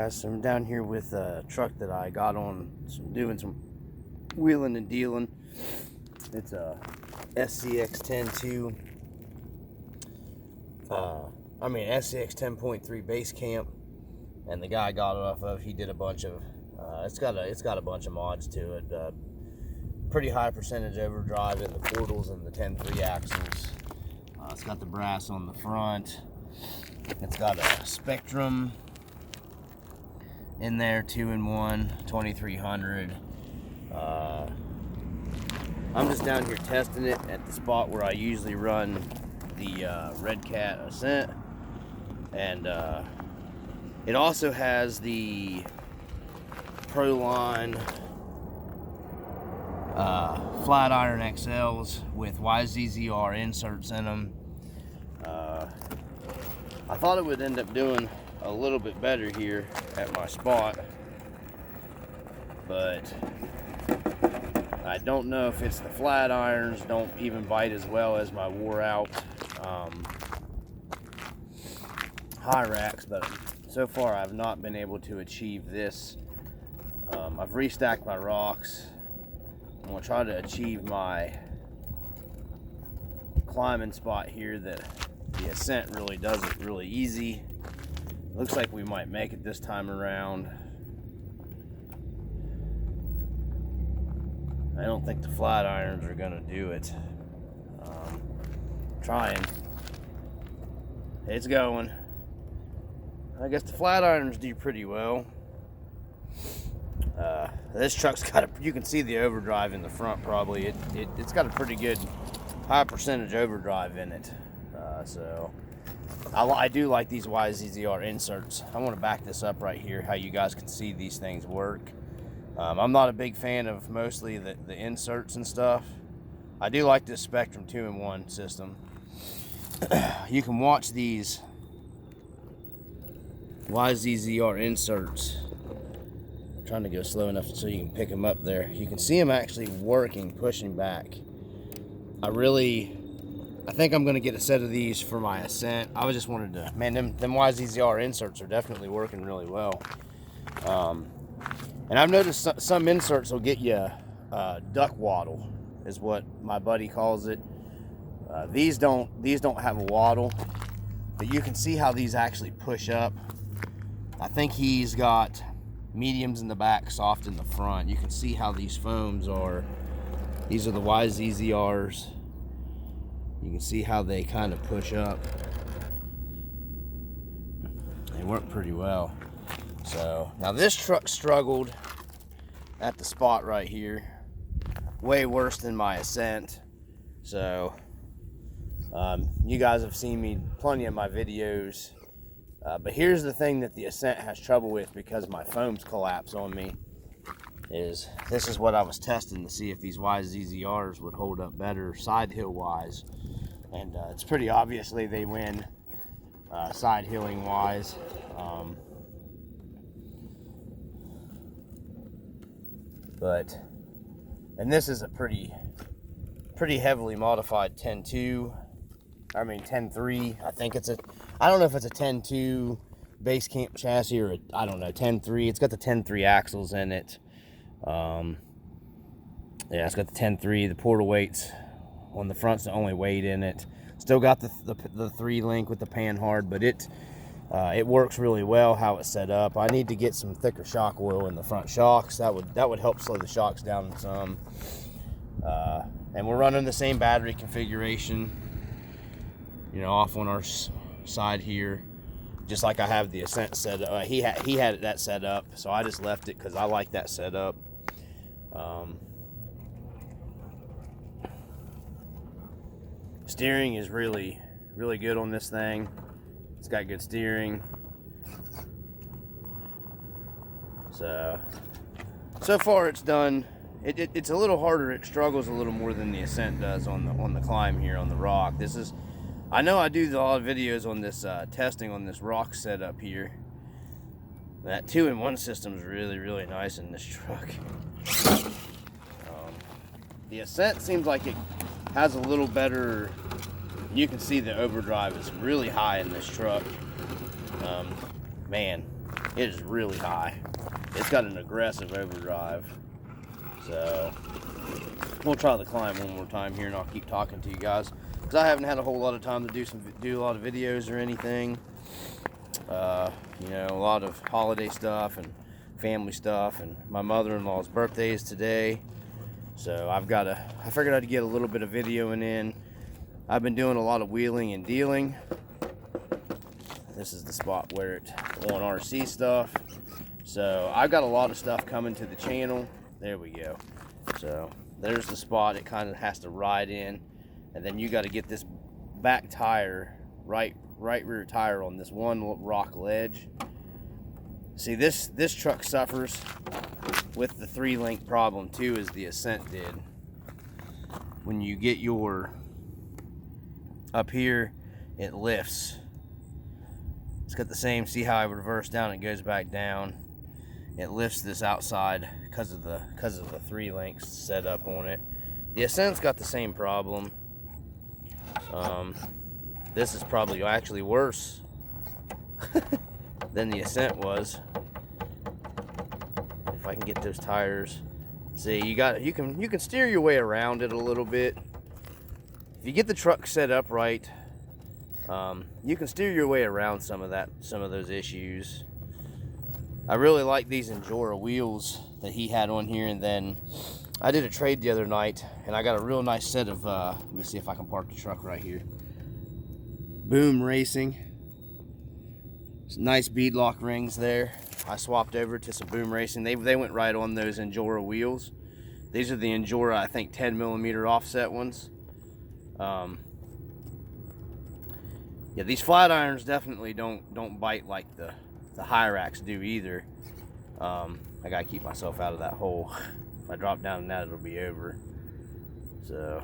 guys, I'm down here with a truck that I got on doing some wheeling and dealing. It's a SCX 10.2 SCX 10.3 Basecamp, and the guy I got it off of, he did a bunch of it's got a bunch of mods to it. Pretty high percentage overdrive in the portals and the 10.3 axles. It's got the brass on the front. It's got a Spectrum in there, 2-in-1, 2300. I'm just down here testing it at the spot where I usually run the Red Cat Ascent, and it also has the Proline flat iron XLs with YZZR inserts in them. I thought it would end up doing a little bit better here at my spot, but I don't know if it's the flat irons don't even bite as well as my wore out high racks, but so far I've not been able to achieve this. I've restacked my rocks. I'm going to try to achieve my climbing spot here that the Ascent really does it really easy. Looks like we might make it this time around. I don't think the flat irons are going to do it. Trying. It's going. I guess the flat irons do pretty well. This truck's got you can see the overdrive in the front probably. It's got a pretty good high percentage overdrive in it. So I do like these YZZR inserts. I want to back this up right here, how you guys can see these things work. I'm not a big fan of mostly the inserts and stuff. I do like this Spectrum 2-in-1 system. You can watch these YZZR inserts. I'm trying to go slow enough so you can pick them up there. You can see them actually working, pushing back. I think I'm going to get a set of these for my Ascent. I just wanted to, man, them YZZR inserts are definitely working really well. And I've noticed some inserts will get you duck waddle, is what my buddy calls it. These don't have a waddle, but you can see how these actually push up. I think he's got mediums in the back, soft in the front. You can see how these foams are. These are the YZZRs. You can see how they kind of push up. They work pretty well. So now this truck struggled at the spot right here, way worse than my Ascent. So you guys have seen me plenty of my videos, but here's the thing that the Ascent has trouble with, because my foams collapse on me, is this is what I was testing to see if these YZZRs would hold up better side hill wise, and it's pretty obviously they win side hilling wise. And this is a pretty heavily modified 10.3. I think it's I don't know if it's a 10.2 Basecamp chassis or I don't know, 10.3. It's got the 10.3 axles in it. Yeah, it's got the 10.3. The portal weights on the front's the only weight in it. Still got the 3-link with the panhard, but it works really well how it's set up. I need to get some thicker shock oil in the front shocks. That would help slow the shocks down some. And we're running the same battery configuration, you know, off on our side here, just like I have the Ascent set up. He had that set up, so I just left it because I like that setup. Steering is really good on this thing. It's got good steering. So far it's done. It's a little harder. It struggles a little more than the Ascent does on the climb here on the rock. I know I do a lot of videos on this testing on this rock setup here. That 2-in-1 system is really nice in this truck. The Ascent seems like it has a little better. You can see the overdrive is really high in this truck. Man, It is really high. It's got an aggressive overdrive. So we'll try the climb one more time here, and I'll keep talking to you guys, because I haven't had a whole lot of time to do a lot of videos or anything. You know, a lot of holiday stuff and family stuff, and my mother-in-law's birthday is today, so I figured I'd get a little bit of videoing in. I've been doing a lot of wheeling and dealing. This is the spot where it on RC stuff. So I've got a lot of stuff coming to the channel. There we go. So there's the spot it kind of has to ride in, and then you got to get this back tire, right rear tire, on this one rock ledge. See, this truck suffers with the 3-link problem too, as the Ascent did. When you get your up here, it lifts. It's got the same, see how I reverse down, it goes back down. It lifts this outside because of the 3 links set up on it. The Ascent's got the same problem. This is probably actually worse than the Ascent was. If I can get those tires. See, you can steer your way around it a little bit. If you get the truck set up right, you can steer your way around some of those issues. I really like these Endura wheels that he had on here, and then I did a trade the other night, and I got a real nice set of, let me see if I can park the truck right here. Boom Racing. Nice beadlock rings there. I swapped over to some Boom Racing. They went right on those Endura wheels. These are the Endura, I think, 10mm offset ones. Yeah, these flat irons definitely don't bite like the Hyrax do either. I gotta keep myself out of that hole. If I drop down in that, it'll be over. So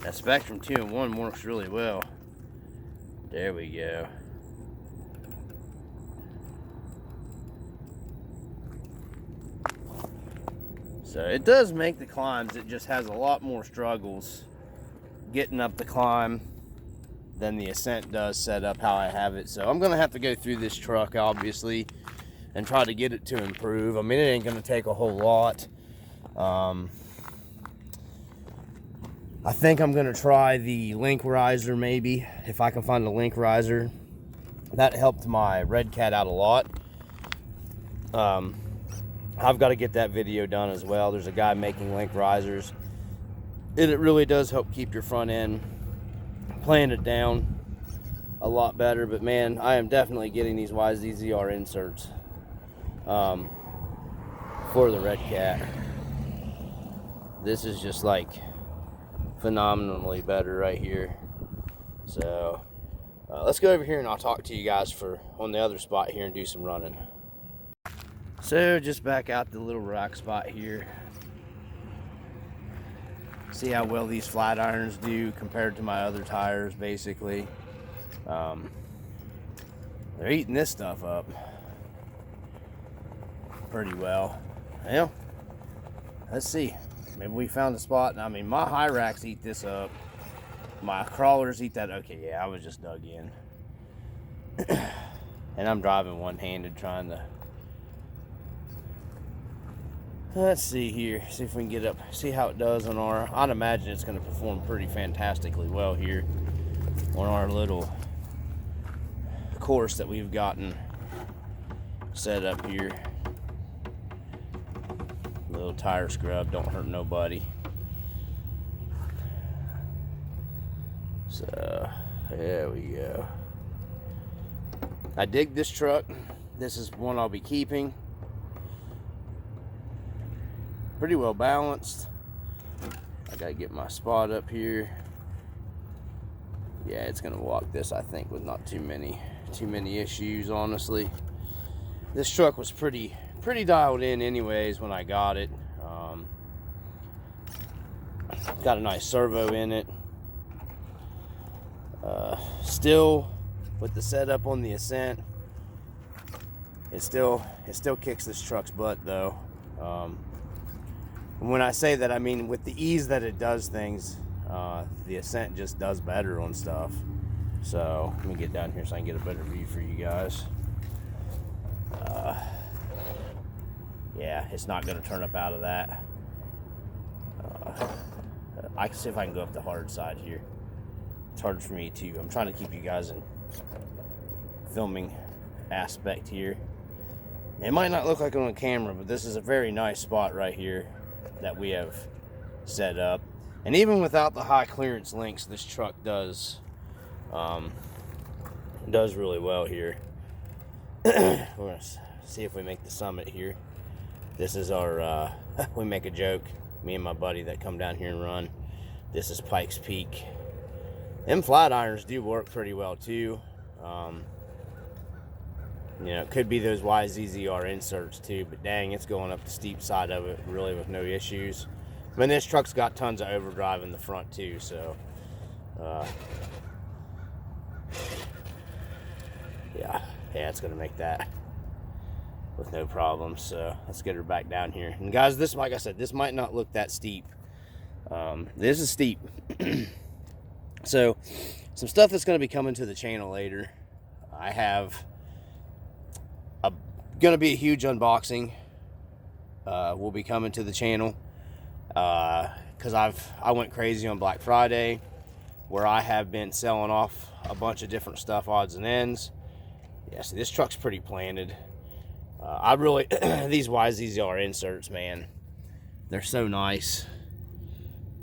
that Spectrum 2-in-1 works really well. There we go. So it does make the climbs. It just has a lot more struggles getting up the climb than the Ascent does set up how I have it. So I'm gonna have to go through this truck, obviously, and try to get it to improve. I mean, it ain't gonna take a whole lot. I think I'm gonna try the link riser, maybe, if I can find the link riser. That helped my Red Cat out a lot. I've got to get that video done as well. There's a guy making link risers, and it really does help keep your front end planted down a lot better. But man, I am definitely getting these YZZR inserts for the Red Cat. This is just like phenomenally better right here. So let's go over here and I'll talk to you guys on the other spot here and do some running. So just back out the little rock spot here. See how well these flat irons do compared to my other tires, basically. They're eating this stuff up pretty well. Well, let's see. Maybe we found a spot. I mean, my Hyrax eat this up. My crawlers eat that. Okay, yeah, I was just dug in. And I'm driving one-handed trying to... Let's see here, see if we can get up, see how it does on our, I'd imagine it's going to perform pretty fantastically well here on our little course that we've gotten set up here. Little tire scrub, don't hurt nobody. So, there we go. I dig this truck. This is one I'll be keeping. Pretty well balanced. I gotta get my spot up here. Yeah, it's gonna walk this, I think, with not too many issues, honestly. This truck was pretty dialed in anyways when I got it. Got a nice servo in it. Still, with the setup on the Ascent, it still kicks this truck's butt though. And when I say that, I mean with the ease that it does things, the Ascent just does better on stuff. So let me get down here so I can get a better view for you guys. Yeah, it's not going to turn up out of that. I can see if I can go up the hard side here. It's hard for me to. I'm trying to keep you guys in filming aspect here. It might not look like it on camera, but this is a very nice spot right here that we have set up. And even without the high clearance links, this truck does really well here. We're gonna see if we make the summit here. This is our we make a joke, me and my buddy that come down here and run. This is Pikes Peak. Them flat irons do work pretty well too. You know, it could be those YZZR inserts too, but dang, it's going up the steep side of it really with no issues. I mean, this truck's got tons of overdrive in the front too, so yeah, it's gonna make that with no problems. So let's get her back down here. And guys, this, like I said, this might not look that steep. This is steep. So some stuff that's going to be coming to the channel later. I have going to be a huge unboxing will be coming to the channel because I went crazy on Black Friday, where I have been selling off a bunch of different stuff, odds and ends. Yeah, see, this truck's pretty planted. I really these YZZR inserts, man, they're so nice.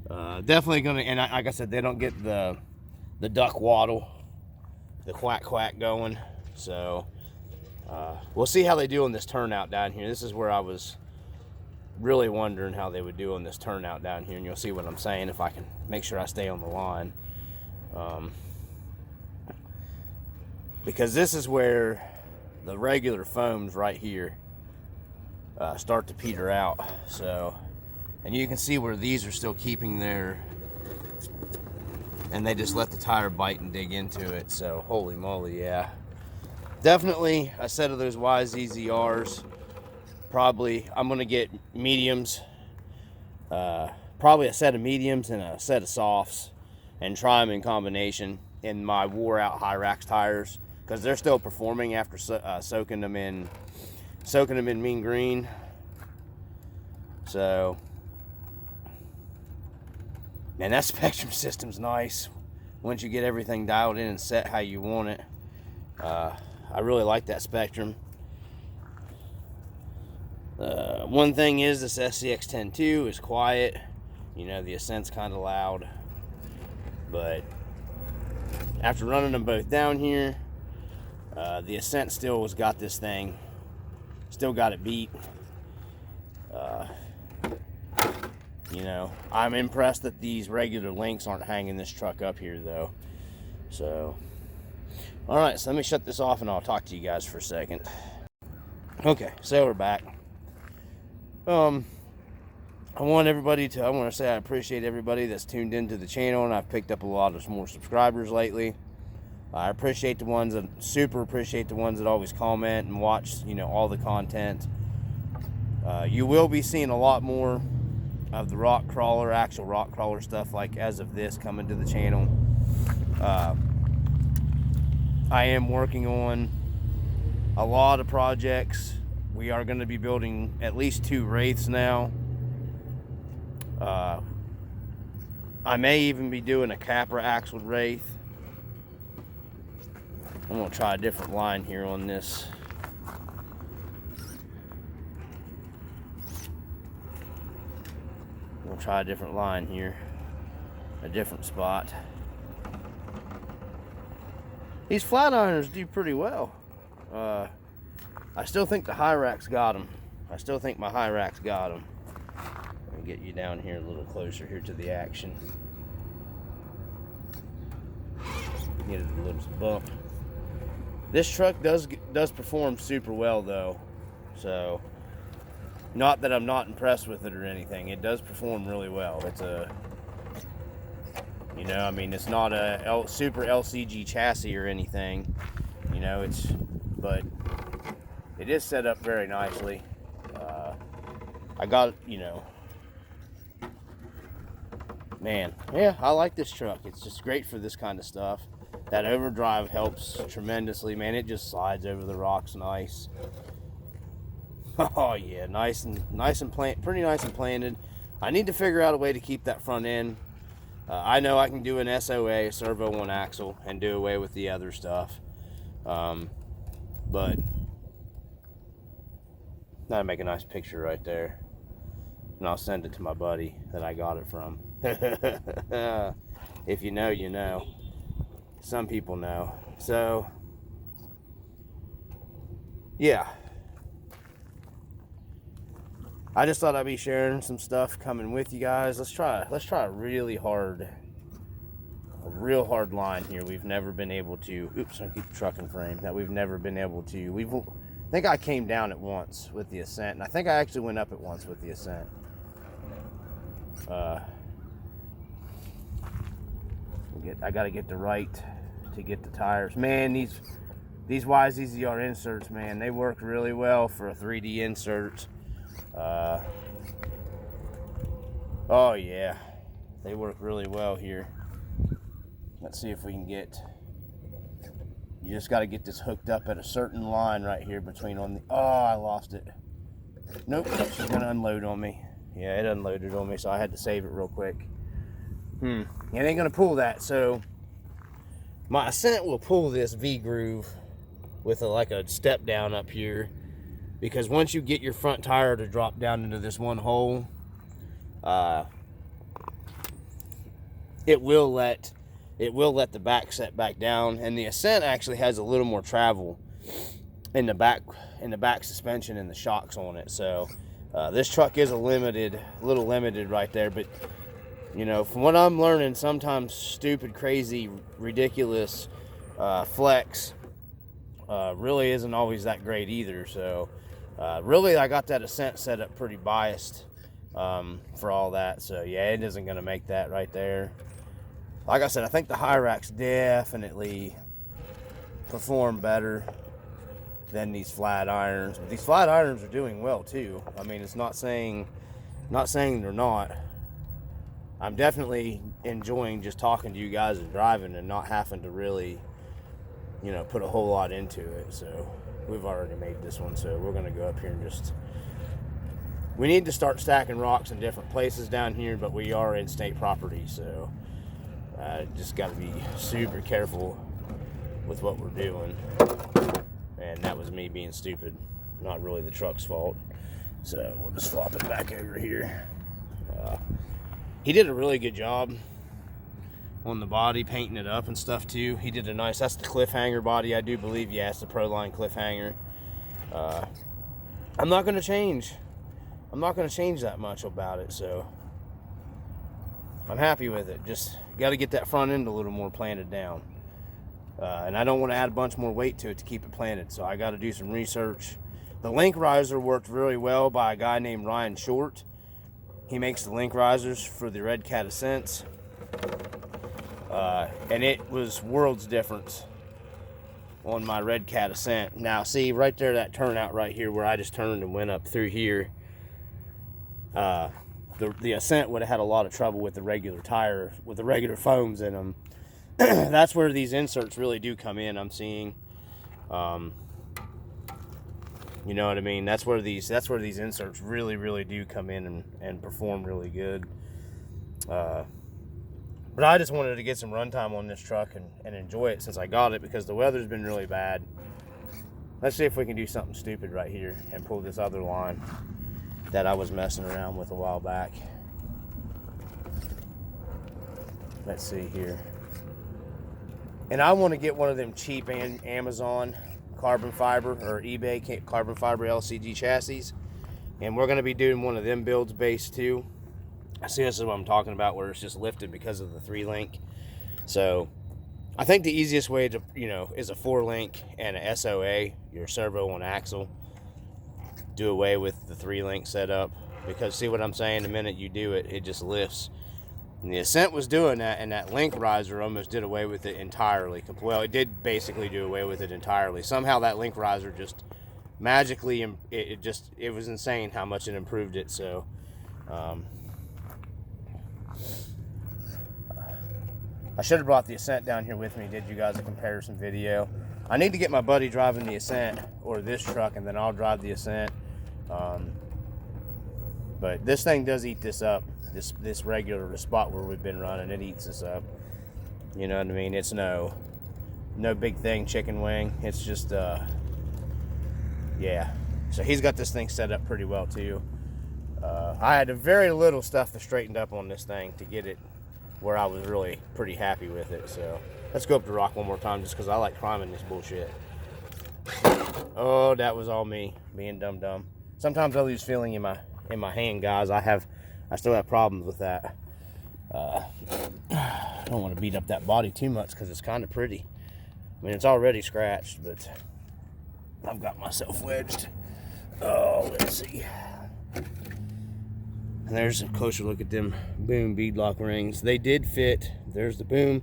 Definitely gonna, and like I said, they don't get the duck waddle, the quack quack going. So we'll see how they do on this turnout down here. This is where I was really wondering how they would do on this turnout down here, and you'll see what I'm saying if I can make sure I stay on the line. Because this is where the regular foams right here start to peter out. So, and you can see where these are still keeping their, and they just let the tire bite and dig into it. So holy moly, yeah, definitely a set of those YZZRs. Probably I'm gonna get mediums, probably a set of mediums and a set of softs, and try them in combination in my wore out Hyrax tires, because they're still performing after soaking them in mean green. So, man, that Spectrum system's nice once you get everything dialed in and set how you want it. I really like that Spectrum. One thing is this SCX-10.2 is quiet. You know, the Ascent's kind of loud, but after running them both down here, the Ascent still has got this thing, still got it beat. You know, I'm impressed that these regular links aren't hanging this truck up here though. So, all right, so let me shut this off and I'll talk to you guys for a second. Okay, so we're back. I want to say I appreciate everybody that's tuned into the channel, and I've picked up a lot of more subscribers lately. I appreciate the ones that, super appreciate the ones that always comment and watch, you know, all the content. You will be seeing a lot more of the rock crawler, actual rock crawler stuff, like as of this, coming to the channel. I am working on a lot of projects. We are going to be building at least 2 Wraiths now. I may even be doing a Capra axle Wraith. I'm going to try a different line here on this. We'll try a different line here, a different spot. These flat ironers do pretty well. I still think the Hyrax got them. I still think my Hyrax got them. Let me get you down here a little closer here to the action. Get it a little bump. This truck does perform super well though. So, not that I'm not impressed with it or anything. It does perform really well. It's a, you know, I mean, it's not a super LCG chassis or anything. You know, but it is set up very nicely. I got, you know, man, yeah, I like this truck. It's just great for this kind of stuff. That overdrive helps tremendously, man. It just slides over the rocks nice. Oh yeah, pretty nice and planted. I need to figure out a way to keep that front end. I know I can do an SOA, a servo one axle, and do away with the other stuff. But that'll make a nice picture right there, and I'll send it to my buddy that I got it from. If you know, you know. Some people know. So yeah, I just thought I'd be sharing some stuff coming with you guys. Let's try a real hard line here. We've never been able to. Oops, I keep the trucking frame. That we've never been able to. I think I came down at once with the Ascent, and I think I actually went up at once with the Ascent. I got to get the right to get the tires. Man, these YZZR inserts, man, they work really well for a 3D insert. Oh yeah, they work really well here. Let's see if we can get. You just got to get this hooked up at a certain line right here between on the. Oh, I lost it. Nope, she's gonna unload on me. Yeah, it unloaded on me, so I had to save it real quick. It ain't gonna pull that, so my Ascent will pull this V groove with like a step down up here, because once you get your front tire to drop down into this one hole, it will let the back set back down, and the Ascent actually has a little more travel in the back suspension and the shocks on it. So this truck is a little limited right there, but you know, from what I'm learning, sometimes stupid, crazy, ridiculous flex really isn't always that great either. So really, I got that Ascent set up pretty biased for all that. So yeah, it isn't going to make that right there. Like I said, I think the Hyrax definitely perform better than these flat irons. But these flat irons are doing well too. I mean, it's not saying they're not. I'm definitely enjoying just talking to you guys and driving and not having to really, you know, put a whole lot into it. So we've already made this one, so we're going to go up here and just. We need to start stacking rocks in different places down here, but we are in state property, so just got to be super careful with what we're doing. And that was me being stupid, not really the truck's fault. So we'll just flop it back over here. He did a really good job on the body, painting it up and stuff too. He did a nice, that's the cliffhanger body, I do believe. Yeah, it's the Proline cliffhanger. I'm not going to change that much about it, so I'm happy with it. Just got to get that front end a little more planted down. And I don't want to add a bunch more weight to it to keep it planted, so I got to do some research. The link riser worked really well by a guy named Ryan Short. He makes the link risers for the Red Cat Ascents. And it was worlds difference on my Red Cat Ascent. Now, see, right there, that turnout right here where I just turned and went up through here, the Ascent would have had a lot of trouble with the regular tire, with the regular foams in them. That's where these inserts really do come in, I'm seeing. You know what I mean? That's where these inserts really do come in and perform really good. But I just wanted to get some runtime on this truck and enjoy it since I got it, because the weather's been really bad. Let's see if we can do something stupid right here and pull this other line that I was messing around with a while back. Let's see here. And I want to get one of them cheap Amazon carbon fiber or eBay carbon fiber LCG chassis, and we're going to be doing one of them builds base too. See, this is what I'm talking about, where it's just lifted because of the 3-link. So I think the easiest way to, you know, is a 4-link and a SOA, your servo on axle. Do away with the 3-link setup, because see what I'm saying, the minute you do it, it just lifts. And the Ascent was doing that, and that link riser almost did away with it entirely. Well, it did basically do away with it entirely. Somehow that link riser just magically, it was insane how much it improved it. So I should have brought the Ascent down here with me, did you guys a comparison video. I need to get my buddy driving the Ascent or this truck, and then I'll drive the Ascent. But this thing does eat this up. This regular, the spot where we've been running, it eats this up. You know what I mean? It's no big thing, chicken wing. It's just, yeah. So he's got this thing set up pretty well too. I had very little stuff to straighten up on this thing to get it where I was really pretty happy with it. So let's go up to rock one more time just because I like climbing this bullshit. Oh, that was all me being dumb. Sometimes I lose feeling in my hand, guys. I still have problems with that. I don't want to beat up that body too much because it's kind of pretty. I mean, it's already scratched, but I've got myself wedged. Oh, let's see. And there's a closer look at them boom beadlock rings. They did fit. There's the boom.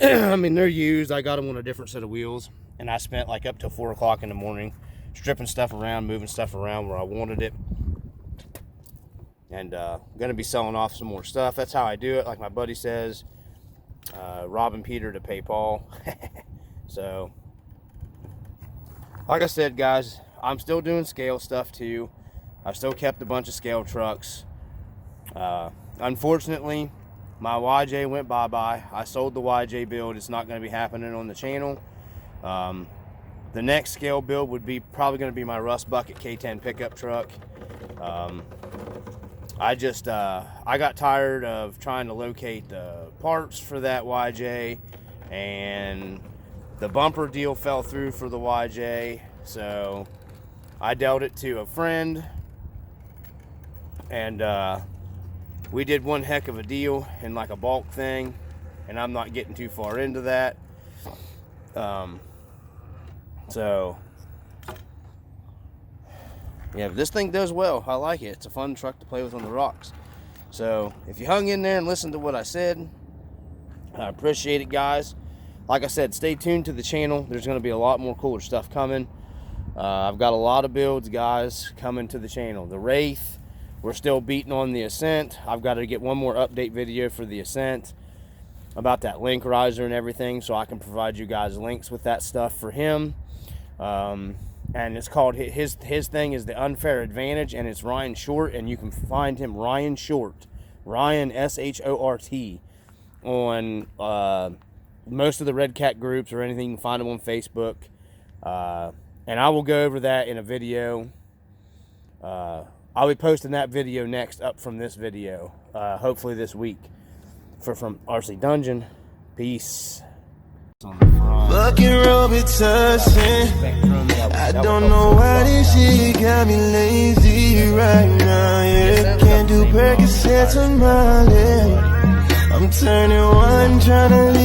I mean, they're used. I got them on a different set of wheels, and I spent like up till 4 o'clock in the morning stripping stuff around, moving stuff around where I wanted it. And gonna be selling off some more stuff. That's how I do it. Like my buddy says, robbing Peter to pay Paul. So, like I said, guys, I'm still doing scale stuff too. I've still kept a bunch of scale trucks. Unfortunately, my YJ went bye-bye. I sold the YJ build. It's not going to be happening on the channel. The next scale build would be probably going to be my Rust Bucket K10 pickup truck. I got tired of trying to locate the parts for that YJ, and the bumper deal fell through for the YJ, so I dealt it to a friend, and we did one heck of a deal in like a bulk thing, and I'm not getting too far into that. So yeah, this thing does well. I like it. It's a fun truck to play with on the rocks. So if you hung in there and listened to what I said, I appreciate it, guys. Like I said, stay tuned to the channel. There's going to be a lot more cooler stuff coming. I've got a lot of builds, guys, coming to the channel. The Wraith, we're still beating on the Ascent. I've got to get one more update video for the Ascent about that link riser and everything, so I can provide you guys links with that stuff for him. And it's called, his thing is the Unfair Advantage, and it's Ryan Short, and you can find him, Ryan Short, Ryan S-H-O-R-T, on most of the Red Cat groups or anything. You can find him on Facebook, and I will go over that in a video. I'll be posting that video next up from this video, hopefully this week, from RC Dungeon. Peace. Fucking Robitussin. I don't know why this shit got me lazy right now, yeah. Can't do Percocets on my lip. I'm turning one, trying to